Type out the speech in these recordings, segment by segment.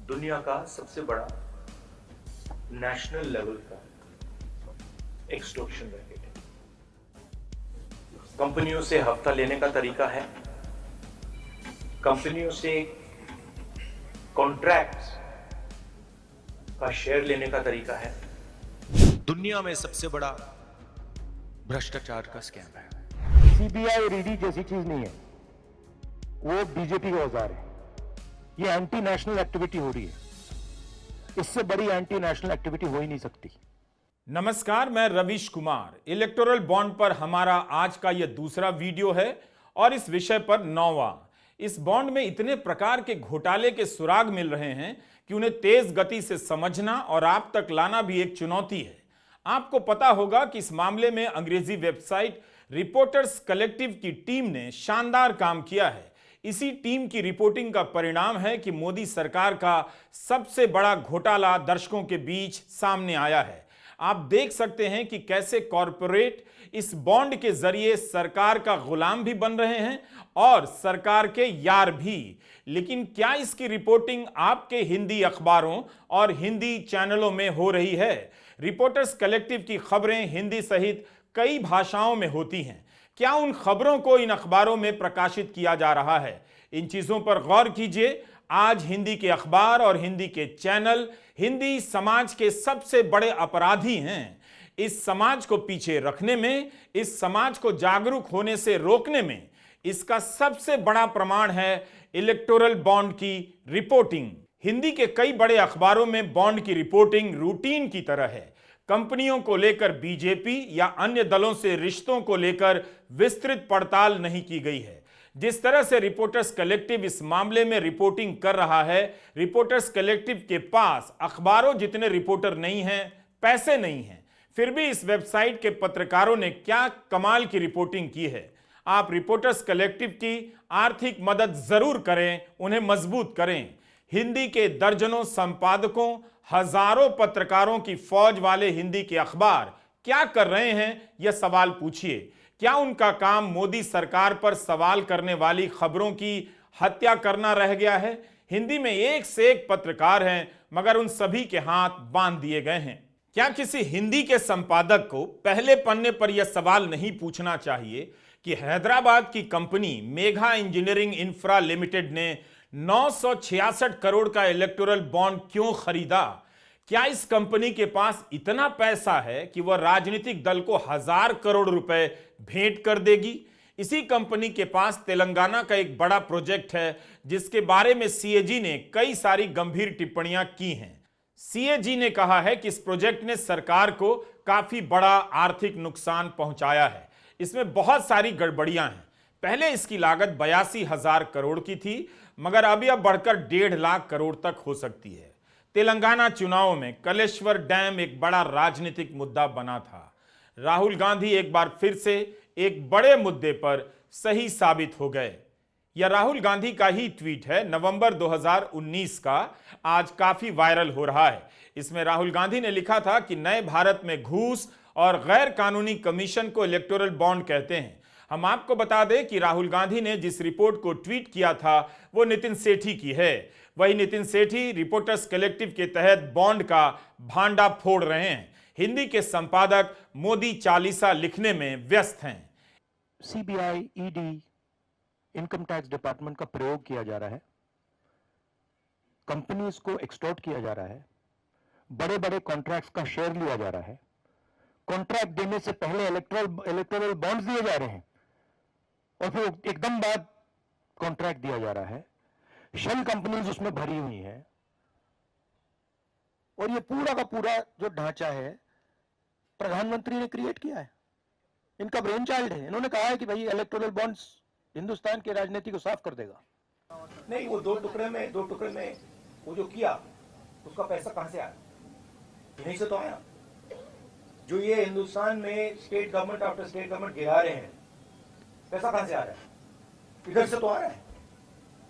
दुनिया का सबसे बड़ा नेशनल लेवल का एक्सटॉर्शन रैकेट है। कंपनियों से हफ्ता लेने का तरीका है, कंपनियों से कॉन्ट्रैक्ट्स का शेयर लेने का तरीका है। दुनिया में सबसे बड़ा भ्रष्टाचार का स्कैम है। सीबीआई और ईडी जैसी चीज नहीं है, वो बीजेपी का औजार है। ये एंटी नेशनल एक्टिविटी हो रही है, इससे बड़ी एंटी नेशनल एक्टिविटी हो ही नहीं सकती। नमस्कार, मैं रवीश कुमार। इलेक्टोरल बॉन्ड पर हमारा आज का यह दूसरा वीडियो है और इस विषय पर 9वां। इस बॉन्ड में इतने प्रकार के घोटाले के सुराग मिल रहे हैं कि उन्हें तेज गति से समझना और आप तक लाना भी एक चुनौती है। आपको पता होगा कि इस मामले में अंग्रेजी वेबसाइट रिपोर्टर्स कलेक्टिव की टीम ने शानदार काम किया है। इसी टीम की रिपोर्टिंग का परिणाम है कि मोदी सरकार का सबसे बड़ा घोटाला दर्शकों के बीच सामने आया है। आप देख सकते हैं कि कैसे कॉरपोरेट इस बॉन्ड के जरिए सरकार का गुलाम भी बन रहे हैं और सरकार के यार भी। लेकिन क्या इसकी रिपोर्टिंग आपके हिंदी अखबारों और हिंदी चैनलों में हो रही है? रिपोर्टर्स कलेक्टिव की खबरें हिंदी सहित कई भाषाओं में होती हैं। क्या उन खबरों को इन अखबारों में प्रकाशित किया जा रहा है? इन चीजों पर गौर कीजिए। आज हिंदी के अखबार और हिंदी के चैनल हिंदी समाज के सबसे बड़े अपराधी हैं। इस समाज को पीछे रखने में, इस समाज को जागरूक होने से रोकने में इसका सबसे बड़ा प्रमाण है इलेक्टोरल बॉन्ड की रिपोर्टिंग। हिंदी के कई बड़े अखबारों में बॉन्ड की रिपोर्टिंग रूटीन की तरह है। कंपनियों को लेकर बीजेपी या अन्य दलों से रिश्तों को लेकर विस्तृत पड़ताल नहीं की गई है। जिस तरह से रिपोर्टर्स कलेक्टिव इस मामले में रिपोर्टिंग कर रहा है, रिपोर्टर्स कलेक्टिव के पास अखबारों जितने रिपोर्टर नहीं हैं, पैसे नहीं हैं, फिर भी इस वेबसाइट के पत्रकारों ने क्या कमाल की रिपोर्टिंग की है। आप रिपोर्टर्स कलेक्टिव की आर्थिक मदद जरूर करें, उन्हें मजबूत करें। हिंदी के दर्जनों संपादकों, हजारों पत्रकारों की फौज वाले हिंदी के अखबार क्या कर रहे हैं, यह सवाल पूछिए। क्या उनका काम मोदी सरकार पर सवाल करने वाली खबरों की हत्या करना रह गया है? हिंदी में एक से एक पत्रकार हैं, मगर उन सभी के हाथ बांध दिए गए हैं। क्या किसी हिंदी के संपादक को पहले पन्ने पर यह सवाल नहीं पूछना चाहिए कि हैदराबाद की company Megha engineering infra limited ने 966 करोड़ का इलेक्टोरल बॉन्ड क्यों खरीदा? क्या इस कंपनी के पास इतना पैसा है कि वह राजनीतिक दल को 1000 करोड़ रुपए भेंट कर देगी? इसी कंपनी के पास तेलंगाना का एक बड़ा प्रोजेक्ट है जिसके बारे में सीएजी ने कई सारी गंभीर टिप्पणियां की हैं। सीएजी ने कहा है कि इस प्रोजेक्ट ने सरकार को काफी बड़ा आर्थिक नुकसान पहुंचाया है। इसमें बहुत सारी गड़बड़ियां हैं। पहले इसकी लागत 82,000 करोड़ की थी, मगर अभी अब बढ़कर 1.5 लाख करोड़ तक हो सकती है। तेलंगाना चुनाव में कलेश्वर डैम एक बड़ा राजनीतिक मुद्दा बना था। राहुल गांधी एक बार फिर से एक बड़े मुद्दे पर सही साबित हो गए। यह राहुल गांधी का ही ट्वीट है, नवंबर 2019 का, आज काफी वायरल हो रहा है। इसमें राहुल गांधी ने लिखा था कि नए भारत में घूस और गैर कानूनी कमीशन को इलेक्टोरल बॉन्ड कहते हैं। हम आपको बता दें कि राहुल गांधी ने जिस रिपोर्ट को ट्वीट किया था वो नितिन सेठी की है। वही नितिन सेठी रिपोर्टर्स कलेक्टिव के तहत बॉन्ड का भांडा फोड़ रहे हैं। हिंदी के संपादक मोदी चालीसा लिखने में व्यस्त हैं। CBI, ED, income tax department का प्रयोग किया जा रहा है, कंपनीज को एक्सटॉर्ट किया जा रहा है, बड़े बड़े कॉन्ट्रैक्ट्स का शेयर लिया जा रहा है, कॉन्ट्रैक्ट देने से पहले इलेक्टोरल बॉन्ड्स दिए जा रहे हैं और फिर एकदम बाद कॉन्ट्रैक्ट दिया जा रहा है। शेल कंपनीज उसमें भरी हुई हैं और ये पूरा का पूरा जो ढांचा है प्रधानमंत्री ने क्रिएट किया है। इनका ब्रेन चाइल्ड है। इन्होंने कहा है कि भाई इलेक्टोरल बॉन्ड्स हिंदुस्तान की राजनीति को साफ कर देगा। नहीं, वो दो टुकड़े में वो जो किया उसका पैसा कहां से आया? यहीं से तो आया। जो ये हिंदुस्तान में state government after state government गिरा रहे हैं, पैसा कहां से आ रहा है? इधर से तो आ रहा है।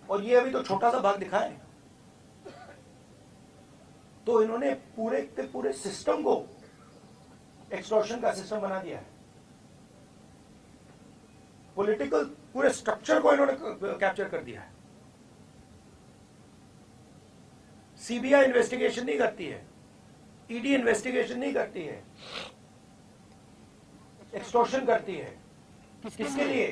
और ये अभी तो छोटा सा भाग दिखा है। तो इन्होंने पूरे के पूरे सिस्टम को एक्सटॉर्शन का सिस्टम बना दिया है। पॉलिटिकल पूरे स्ट्रक्चर को इन्होंने कैप्चर कर दिया है। सीबीआई इन्वेस्टिगेशन नहीं करती है, ईडी इन्वेस्टिगेशन नहीं करती है, एक्सटॉर्शन करती है। किसके लिए?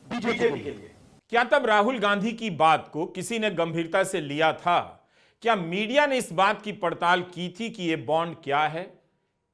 बीजेपी के लिए। क्या तब राहुल गांधी की बात को किसी ने गंभीरता से लिया था? क्या मीडिया ने इस बात की पड़ताल की थी कि यह बॉन्ड क्या है?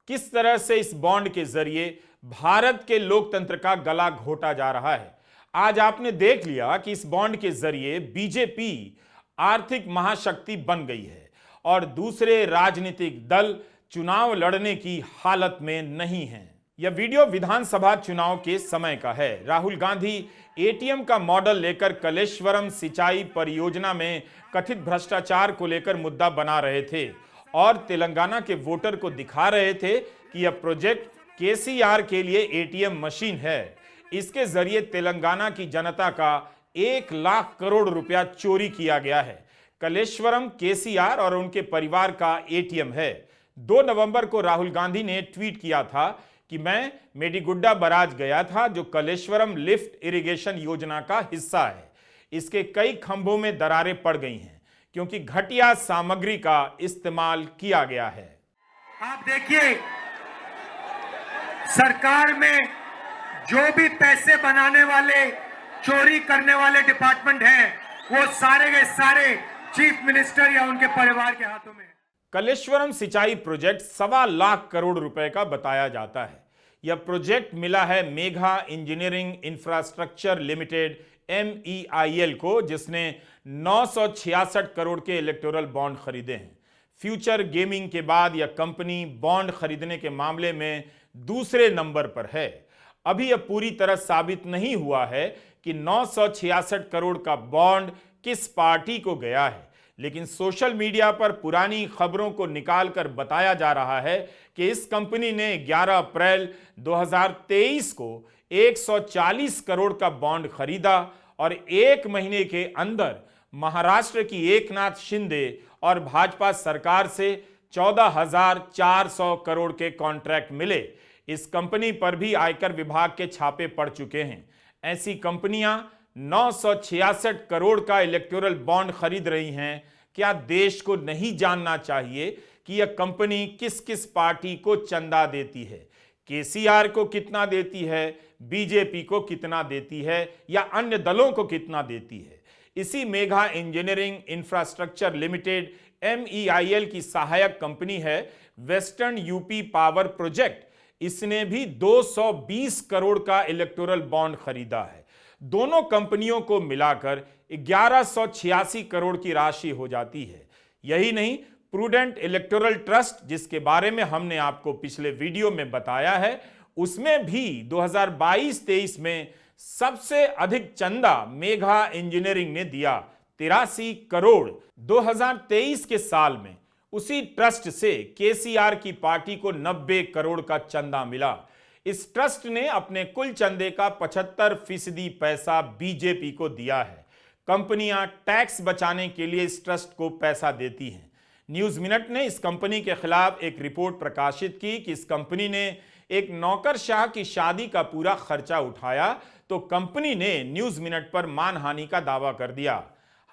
किस तरह से इस बॉन्ड के जरिए भारत के लोकतंत्र का गला घोटा जा रहा है? आज आपने देख लिया कि इस बॉन्ड के जरिए बीजेपी आर्थिक महाशक्ति बन गई है और दूसरे राजनीतिक दल चुनाव लड़ने की हालत में नहीं हैं। यह वीडियो विधानसभा चुनाव के समय का है। राहुल गांधी एटीएम का मॉडल लेकर कलेश्वरम सिंचाई परियोजना में कथित भ्रष्टाचार को लेकर मुद्दा बना रहे थे और तेलंगाना के वोटर को दिखा रहे थे कि यह प्रोजेक्ट केसीआर के लिए एटीएम मशीन है। इसके जरिए तेलंगाना की जनता का 1 लाख करोड़ रुपया चोरी किया गया है। कलेश्वरम केसीआर और उनके परिवार का एटीएम है। 2 नवंबर को राहुल गांधी ने ट्वीट किया था कि मैं मेडीगुड्डा बराज गया था, जो कलेश्वरम लिफ्ट इरिगेशन योजना का हिस्सा है। इसके कई खंभों में दरारें पड़ गई हैं क्योंकि घटिया सामग्री का इस्तेमाल किया गया है। आप देखिए, सरकार में जो भी पैसे बनाने वाले, चोरी करने वाले डिपार्टमेंट हैं, वो सारे के सारे चीफ मिनिस्टर या उनके परिवार के हाथों में। कलेश्वरम सिंचाई प्रोजेक्ट 1.25 लाख करोड़ रुपए का बताया जाता है। यह प्रोजेक्ट मिला है Megha engineering infrastructure limited MEIL को, जिसने 966 करोड़ के इलेक्टोरल बॉन्ड खरीदे हैं। फ्यूचर गेमिंग के बाद यह कंपनी बॉन्ड खरीदने के मामले में दूसरे नंबर पर है। अभी यह पूरी तरह साबित नहीं हुआ है कि 966 करोड़ का बॉन्ड किस पार्टी को गया है, लेकिन सोशल मीडिया पर पुरानी खबरों को निकालकर बताया जा रहा है कि इस कंपनी ने 11 अप्रैल 2023 को 140 करोड़ का बॉन्ड खरीदा और 1 महीने के अंदर महाराष्ट्र की एकनाथ शिंदे और भाजपा सरकार से 14,400 करोड़ के कॉन्ट्रैक्ट मिले। इस कंपनी पर भी आयकर विभाग के छापे पड़ चुके हैं। ऐसी कंपनियां 966 करोड़ का इलेक्टोरल बॉन्ड खरीद रही हैं। क्या देश को नहीं जानना चाहिए कि यह कंपनी किस किस पार्टी को चंदा देती है? केसीआर को कितना देती है, बीजेपी को कितना देती है या अन्य दलों को कितना देती है? इसी Megha engineering infrastructure limited MEIL की सहायक कंपनी है वेस्टर्न यूपी पावर प्रोजेक्ट। इसने भी 220 करोड़ का इलेक्टोरल बॉन्ड खरीदा है। दोनों कंपनियों को मिलाकर 1186 करोड़ की राशि हो जाती है। यही नहीं, प्रूडेंट इलेक्टोरल ट्रस्ट, जिसके बारे में हमने आपको पिछले वीडियो में बताया है, उसमें भी 2022-23 में सबसे अधिक चंदा मेघा इंजीनियरिंग ने दिया, 83 करोड़। 2023 के साल में उसी ट्रस्ट से केसीआर की पार्टी को 90 करोड़ का चंदा मिला। इस ट्रस्ट ने अपने कुल चंदे का 75% पैसा बीजेपी को दिया है। कंपनियां टैक्स बचाने के लिए इस ट्रस्ट को पैसा देती हैं। न्यूज मिनट ने इस कंपनी के खिलाफ एक रिपोर्ट प्रकाशित की कि इस कंपनी ने एक नौकरशाह की शादी का पूरा खर्चा उठाया, तो कंपनी ने न्यूज मिनट पर मानहानि का दावा कर दिया।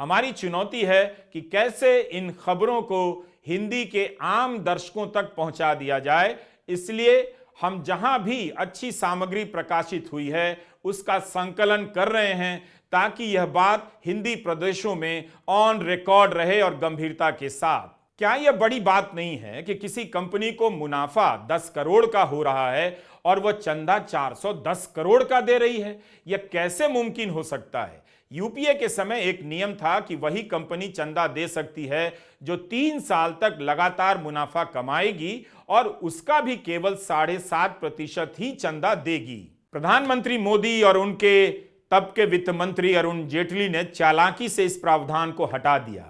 हमारी चुनौती है कि कैसे इन खबरों को हिंदी के आम दर्शकों तक पहुंचा दिया जाए। इसलिए हम जहां भी अच्छी सामग्री प्रकाशित हुई है उसका संकलन कर रहे हैं, ताकि यह बात हिंदी प्रदेशों में ऑन रिकॉर्ड रहे और गंभीरता के साथ। क्या यह बड़ी बात नहीं है कि किसी कंपनी को मुनाफा 10 करोड़ का हो रहा है और वह चंदा 410 करोड़ का दे रही है? यह कैसे मुमकिन हो सकता है? यूपीए के समय एक नियम था कि वही कंपनी चंदा दे सकती है जो 3 साल तक लगातार मुनाफा कमाएगी और उसका भी केवल 7.5% ही चंदा देगी। प्रधानमंत्री मोदी और उनके तब के वित्त मंत्री अरुण जेटली ने चालाकी से इस प्रावधान को हटा दिया।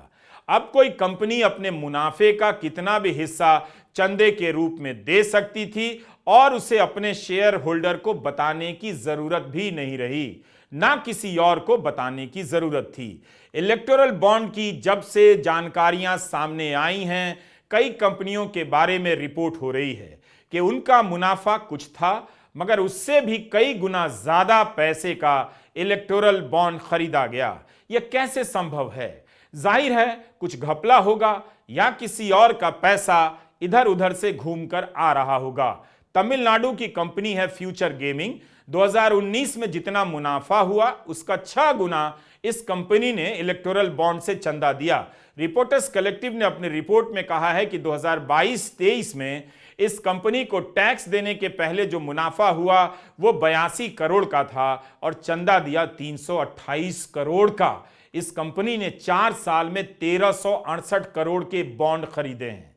अब कोई कंपनी अपने मुनाफे का कितना भी हिस्सा चंदे के रूप में दे सकती थी और उसे अपने शेयर होल्डर को बताने की जरूरत भी नहीं रही, ना किसी और को बताने की जरूरत थी। इलेक्टोरल बॉन्ड की जब से जानकारियां सामने आई हैं, कई कंपनियों के बारे में रिपोर्ट हो रही है कि उनका मुनाफा कुछ था, मगर उससे भी कई गुना ज्यादा पैसे का इलेक्टोरल बॉन्ड खरीदा गया। यह कैसे संभव है? जाहिर है कुछ घपला होगा या किसी और का पैसा इधर उधर से घूमकर आ रहा होगा। तमिलनाडु की कंपनी है फ्यूचर गेमिंग। 2019 में जितना मुनाफा हुआ उसका 6 गुना इस कंपनी ने इलेक्टोरल बॉन्ड से चंदा दिया। रिपोर्टर्स कलेक्टिव ने अपनी रिपोर्ट में कहा है कि 2022-23 में इस कंपनी को टैक्स देने के पहले जो मुनाफा हुआ वो 82 करोड़ का था और चंदा दिया 328 करोड़ का। इस कंपनी ने 4 साल में 1368 करोड़ के बॉन्ड खरीदे हैं।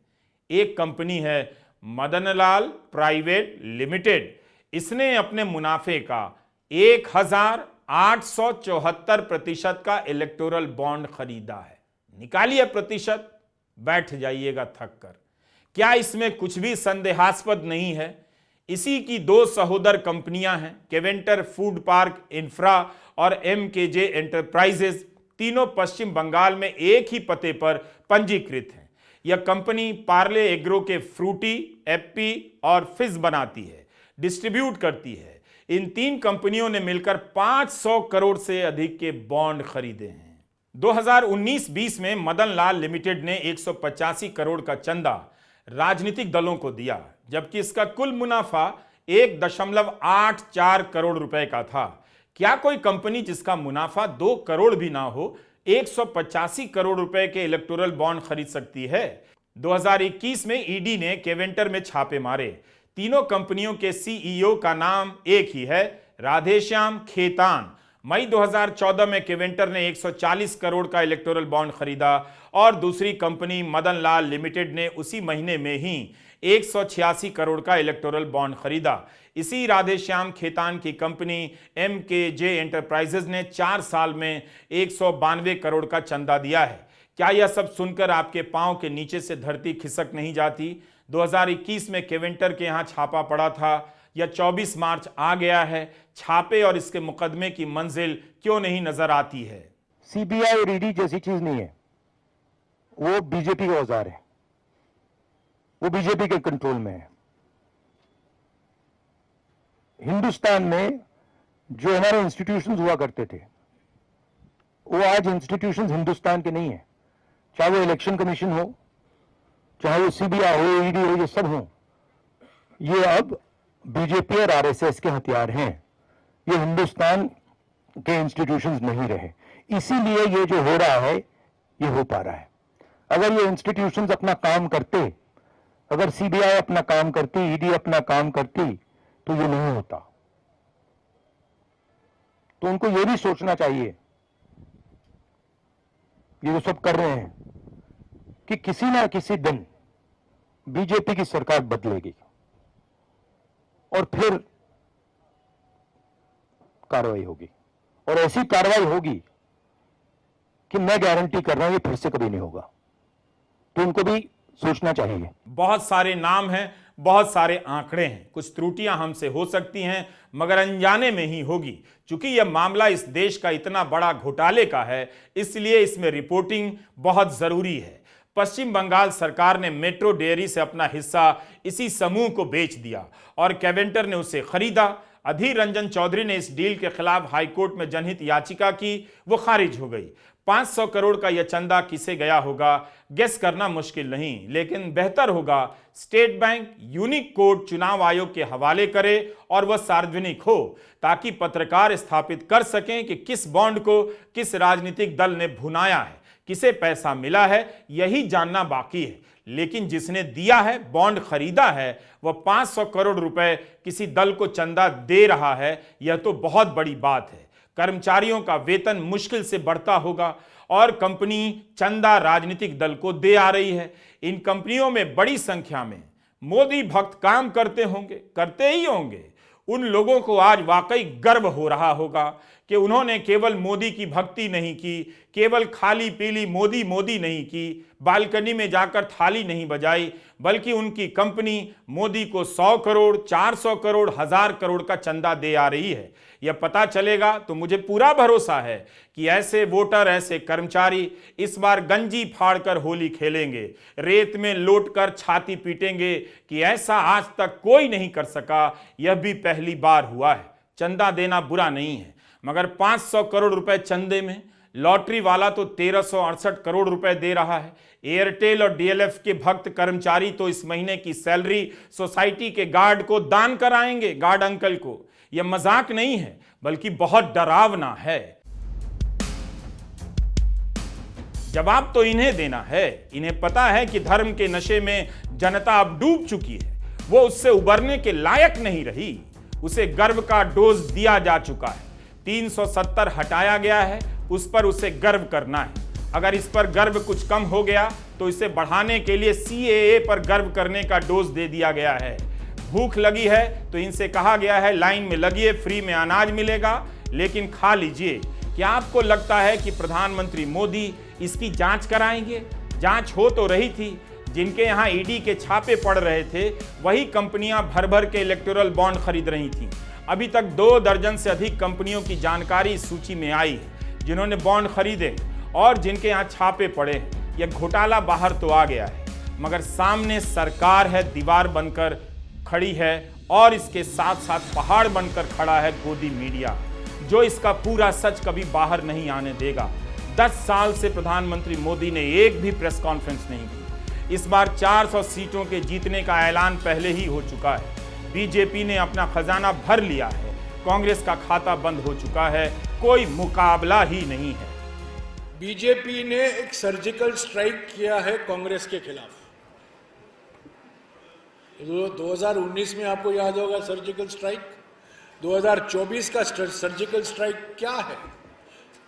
एक कंपनी है मदनलाल प्राइवेट लिमिटेड। इसने अपने मुनाफे का 1874% का इलेक्टोरल बॉन्ड खरीदा है। निकालिए प्रतिशत, बैठ जाइएगा थक कर। क्या इसमें कुछ भी संदेहास्पद नहीं है? इसी की 2 सहोदर कंपनियां हैं, केवेंटर फूड पार्क इंफ्रा और एमकेजे एंटरप्राइजेज। तीनों पश्चिम बंगाल में एक ही पते पर पंजीकृत हैं। यह कंपनी पार्ले एग्रो के फ्रूटी, एप्पी और फिज बनाती है, डिस्ट्रीब्यूट करती है। इन 3 कंपनियों ने मिलकर 500 करोड़ से अधिक के बॉन्ड खरीदे हैं। 2019-20 में मदन लाल लिमिटेड ने 185 करोड़ का चंदा राजनीतिक दलों को दिया, जबकि इसका कुल मुनाफा 1.84 करोड़ रुपए का था। क्या कोई कंपनी जिसका मुनाफा 2 करोड़ भी ना हो 185 करोड़ रुपए के इलेक्टोरल बॉन्ड खरीद सकती है? 2021 में ईडी ने केवेंटर में छापे मारे। तीनों कंपनियों के सीईओ का नाम एक ही है, राधेश्याम खेतान। मई 2014 में केवेंटर ने 140 करोड़ का इलेक्टोरल बॉन्ड खरीदा और दूसरी कंपनी मदन लाल लिमिटेड ने उसी महीने में ही 186 करोड़ का इलेक्टोरल बॉन्ड खरीदा। इसी राधेश्याम खेतान की कंपनी एमकेजे एंटरप्राइजेज ने 4 साल में 192 करोड़ का चंदा दिया है। क्या यह सब सुनकर आपके पांव के नीचे से धरती खिसक नहीं जाती? 2021 में केवेंटर के यहां छापा पड़ा था, या 24 मार्च आ गया है, छापे और इसके मुकदमे की मंजिल क्यों नहीं नजर आती है? सीबीआई और ईडी जैसी चीज नहीं है, वो बीजेपी का औजार है, वो बीजेपी के कंट्रोल में है। हिंदुस्तान में जो हमारे इंस्टीट्यूशंस हुआ करते थे वो आज इंस्टीट्यूशंस हिंदुस्तान के नहीं है। चाहे वो इलेक्शन कमीशन हो, चाहे वो सीबीआई हो, ईडी हो, ये सब हो, ये अब बीजेपी और आरएसएस के हथियार हैं। ये हिंदुस्तान के इंस्टीट्यूशंस नहीं रहे, इसीलिए ये जो हो रहा है ये हो पा रहा है। अगर ये इंस्टीट्यूशंस अपना काम करते, अगर सीबीआई अपना काम करती, ईडी अपना काम करती, तो ये नहीं होता। तो उनको ये भी सोचना चाहिए, ये जो सब कर रहे हैं, कि किसी ना किसी दिन बीजेपी की सरकार बदलेगी और फिर कार्रवाई होगी, और ऐसी कार्रवाई होगी कि मैं गारंटी कर रहा हूं ये फिर से कभी नहीं होगा। तो उनको भी सोचना चाहिए। बहुत सारे नाम हैं, बहुत सारे आंकड़े हैं, कुछ त्रुटियां हमसे हो सकती हैं, मगर अनजाने में ही होगी। चूंकि यह मामला इस देश का इतना बड़ा घोटाले का है, इसलिए इसमें रिपोर्टिंग बहुत जरूरी है। पश्चिम बंगाल सरकार ने मेट्रो डेयरी से अपना हिस्सा इसी समूह को बेच दिया और केवेंटर ने उसे खरीदा। अधीर रंजन चौधरी ने इस डील के खिलाफ हाईकोर्ट में जनहित याचिका की, वो खारिज हो गई। 500 करोड़ का यह चंदा किसे गया होगा गेस करना मुश्किल नहीं, लेकिन बेहतर होगा स्टेट बैंक यूनिक कोड चुनाव आयोग के हवाले करे और वह सार्वजनिक हो, ताकि पत्रकार स्थापित कर सकें कि किस बॉन्ड को किस राजनीतिक दल ने भुनाया है, किसे पैसा मिला है, यही जानना बाकी है। लेकिन जिसने दिया है, बॉन्ड खरीदा है, वह 500 करोड़ रुपए किसी दल को चंदा दे रहा है, यह तो बहुत बड़ी बात है। कर्मचारियों का वेतन मुश्किल से बढ़ता होगा और कंपनी चंदा राजनीतिक दल को दे आ रही है। इन कंपनियों में बड़ी संख्या में मोदी भक्त काम करते होंगे, करते ही होंगे। उन लोगों को आज वाकई गर्व हो रहा होगा कि उन्होंने केवल मोदी की भक्ति नहीं की, केवल खाली पीली मोदी मोदी नहीं की, बालकनी में जाकर थाली नहीं बजाई, बल्कि उनकी कंपनी मोदी को 100 करोड़, 400 करोड़, 1000 करोड़ का चंदा दे आ रही है। यह पता चलेगा तो मुझे पूरा भरोसा है कि ऐसे वोटर, ऐसे कर्मचारी इस बार गंजी फाड़कर होली खेलेंगे, रेत में लौटकर छाती पीटेंगे कि ऐसा आज तक कोई नहीं कर सका, यह भी पहली बार हुआ है। चंदा देना बुरा नहीं है, मगर 500 करोड़ रुपए चंदे में लॉटरी वाला तो 1368 करोड़ रुपए दे रहा है। एयरटेल और डीएलएफ के भक्त कर्मचारी तो इस महीने की सैलरी सोसाइटी के गार्ड को दान कराएंगे, गार्ड अंकल को। यह मजाक नहीं है बल्कि बहुत डरावना है। जवाब तो इन्हें देना है। इन्हें पता है कि धर्म के नशे में जनता अब डूब चुकी है, वो उससे उबरने के लायक नहीं रही। उसे गर्व का डोज दिया जा चुका है। 370 हटाया गया है, उस पर उसे गर्व करना है। अगर इस पर गर्व कुछ कम हो गया तो इसे बढ़ाने के लिए सीएए पर गर्व करने का डोज दे दिया गया है। भूख लगी है तो इनसे कहा गया है लाइन में लगिए, फ्री में अनाज मिलेगा, लेकिन खा लीजिए। क्या आपको लगता है कि प्रधानमंत्री मोदी इसकी जांच कराएंगे? जांच हो तो रही थी। जिनके यहां ईडी के छापे पड़ रहे थे वही कंपनियां भर भर के इलेक्टोरल बॉन्ड खरीद रही थीं। अभी तक 2 दर्जन से अधिक कंपनियों की जानकारी इस सूची में आई है जिन्होंने बॉन्ड खरीदे और जिनके यहां छापे पड़े हैं। यह घोटाला बाहर तो आ गया है, मगर सामने सरकार है, दीवार बनकर खड़ी है, और इसके साथ साथ पहाड़ बनकर खड़ा है गोदी मीडिया, जो इसका पूरा सच कभी बाहर नहीं आने देगा। 10 साल से प्रधानमंत्री मोदी ने एक भी प्रेस कॉन्फ्रेंस नहीं की। इस बार 400 सीटों के जीतने का ऐलान पहले ही हो चुका है। बीजेपी ने अपना खजाना भर लिया है, कांग्रेस का खाता बंद हो चुका है, कोई मुकाबला ही नहीं है। बीजेपी ने एक सर्जिकल स्ट्राइक किया है कांग्रेस के खिलाफ। 2019 में आपको याद होगा सर्जिकल स्ट्राइक। 2024 का सर्जिकल स्ट्राइक क्या है?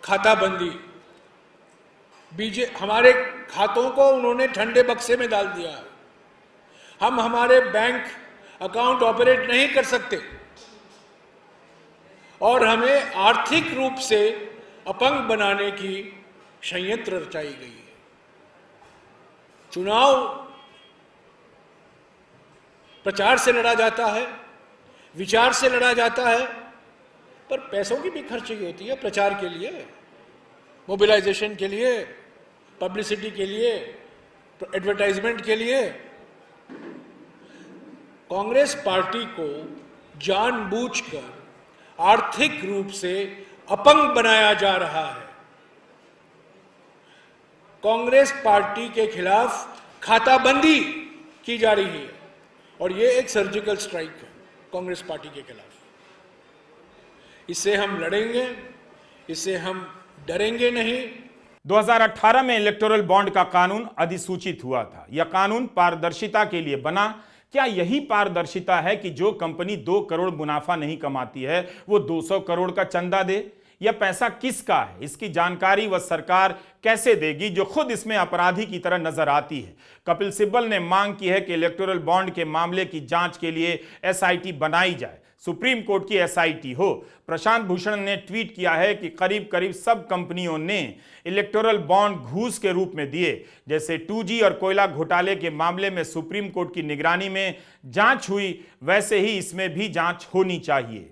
खाताबंदी। हमारे खातों को उन्होंने ठंडे बक्से में डाल दिया है। हम हमारे बैंक अकाउंट ऑपरेट नहीं कर सकते और हमें आर्थिक रूप से अपंग बनाने की षड्यंत्र रचाई गई है। चुनाव प्रचार से लड़ा जाता है, विचार से लड़ा जाता है, पर पैसों की भी खर्ची होती है प्रचार के लिए, मोबिलाइजेशन के लिए, पब्लिसिटी के लिए, एडवर्टाइजमेंट के लिए। कांग्रेस पार्टी को जानबूझकर आर्थिक रूप से अपंग बनाया जा रहा है। कांग्रेस पार्टी के खिलाफ खाताबंदी की जा रही है और यह एक सर्जिकल स्ट्राइक है कांग्रेस पार्टी के खिलाफ। इससे हम लड़ेंगे, इससे हम डरेंगे नहीं। 2018 में इलेक्टोरल बॉन्ड का कानून अधिसूचित हुआ था। यह कानून पारदर्शिता के लिए बना। क्या यही पारदर्शिता है कि जो कंपनी 2 करोड़ मुनाफा नहीं कमाती है वो 200 करोड़ का चंदा दे? यह पैसा किसका है, इसकी जानकारी वह सरकार कैसे देगी जो खुद इसमें अपराधी की तरह नजर आती है? कपिल सिब्बल ने मांग की है कि इलेक्टोरल बॉन्ड के मामले की जांच के लिए एसआईटी बनाई जाए, सुप्रीम कोर्ट की एसआईटी हो। प्रशांत भूषण ने ट्वीट किया है कि करीब करीब सब कंपनियों ने इलेक्टोरल बॉन्ड घूस के रूप में दिए। जैसे 2G और कोयला घोटाले के मामले में सुप्रीम कोर्ट की निगरानी में जांच हुई, वैसे ही इसमें भी जांच होनी चाहिए।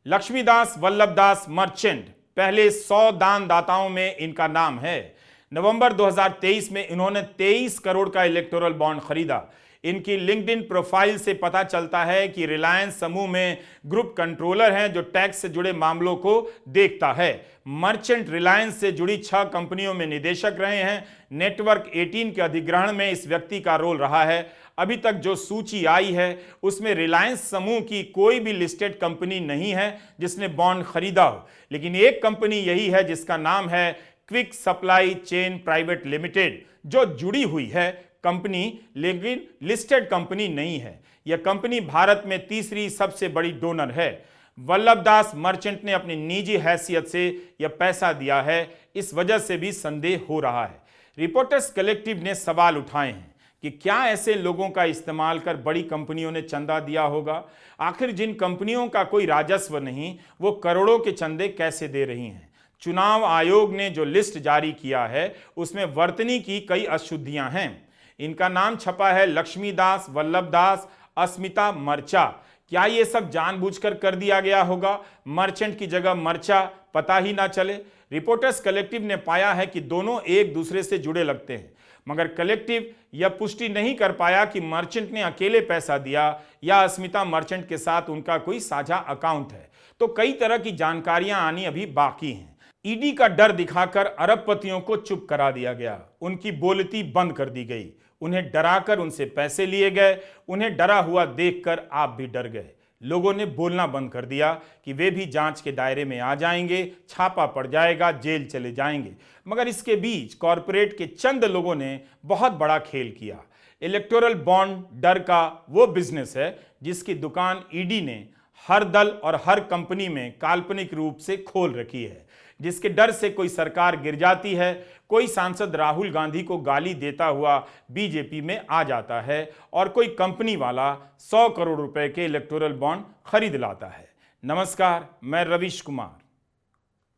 लक्ष्मीदास वल्लभदास मर्चेंट, पहले 100 दानदाताओं में इनका नाम है। नवंबर 2023 में इन्होंने 23 करोड़ का इलेक्टोरल बॉन्ड खरीदा। इनकी लिंक्डइन प्रोफाइल से पता चलता है कि रिलायंस समूह में ग्रुप कंट्रोलर हैं जो टैक्स से जुड़े मामलों को देखता है। मर्चेंट रिलायंस से जुड़ी 6 कंपनियों में निदेशक रहे हैं। नेटवर्क 18 के अधिग्रहण में इस व्यक्ति का रोल रहा है। अभी तक जो सूची आई है उसमें रिलायंस समूह की कोई भी लिस्टेड कंपनी नहीं है जिसने बॉन्ड खरीदा हो, लेकिन एक कंपनी यही है जिसका नाम है quick supply chain private limited, जो जुड़ी हुई है कंपनी, लेकिन लिस्टेड कंपनी नहीं है। यह कंपनी भारत में तीसरी सबसे बड़ी डोनर है। वल्लभदास मर्चेंट ने अपनी निजी हैसियत से यह पैसा दिया है, इस वजह से भी संदेह हो रहा है। रिपोर्टर्स कलेक्टिव ने सवाल उठाए हैं कि क्या ऐसे लोगों का इस्तेमाल कर बड़ी कंपनियों ने चंदा दिया होगा? आखिर जिन कंपनियों का कोई राजस्व नहीं, वो करोड़ों के चंदे कैसे दे रही हैं? चुनाव आयोग ने जो लिस्ट जारी किया है उसमें वर्तनी की कई अशुद्धियां हैं। इनका नाम छपा है लक्ष्मीदास वल्लभदास अस्मिता मर्चा। क्या ये सब जानबूझकर कर दिया गया होगा? मर्चेंट की जगह मर्चा, पता ही ना चले। रिपोर्टर्स कलेक्टिव ने पाया है कि दोनों एक दूसरे से जुड़े लगते हैं, मगर कलेक्टिव यह पुष्टि नहीं कर पाया कि मर्चेंट ने अकेले पैसा दिया या अस्मिता मर्चेंट के साथ उनका कोई साझा अकाउंट है। तो कई तरह की जानकारियां आनी अभी बाकी हैं। ईडी का डर दिखाकर अरबपतियों को चुप करा दिया गया, उनकी बोलती बंद कर दी गई, उन्हें डराकर उनसे पैसे लिए गए। उन्हें डरा हुआ देखकर आप भी डर गए। लोगों ने बोलना बंद कर दिया कि वे भी जांच के दायरे में आ जाएंगे, छापा पड़ जाएगा, जेल चले जाएंगे। मगर इसके बीच कॉरपोरेट के चंद लोगों ने बहुत बड़ा खेल किया। इलेक्टोरल बॉन्ड डर का वो बिजनेस है जिसकी दुकान ईडी ने हर दल और हर कंपनी में काल्पनिक रूप से खोल रखी है, जिसके डर से कोई सरकार गिर जाती है, कोई सांसद राहुल गांधी को गाली देता हुआ बीजेपी में आ जाता है और कोई कंपनी वाला 100 करोड़ रुपए के इलेक्टोरल बॉन्ड खरीद लाता है। नमस्कार, मैं रवीश कुमार।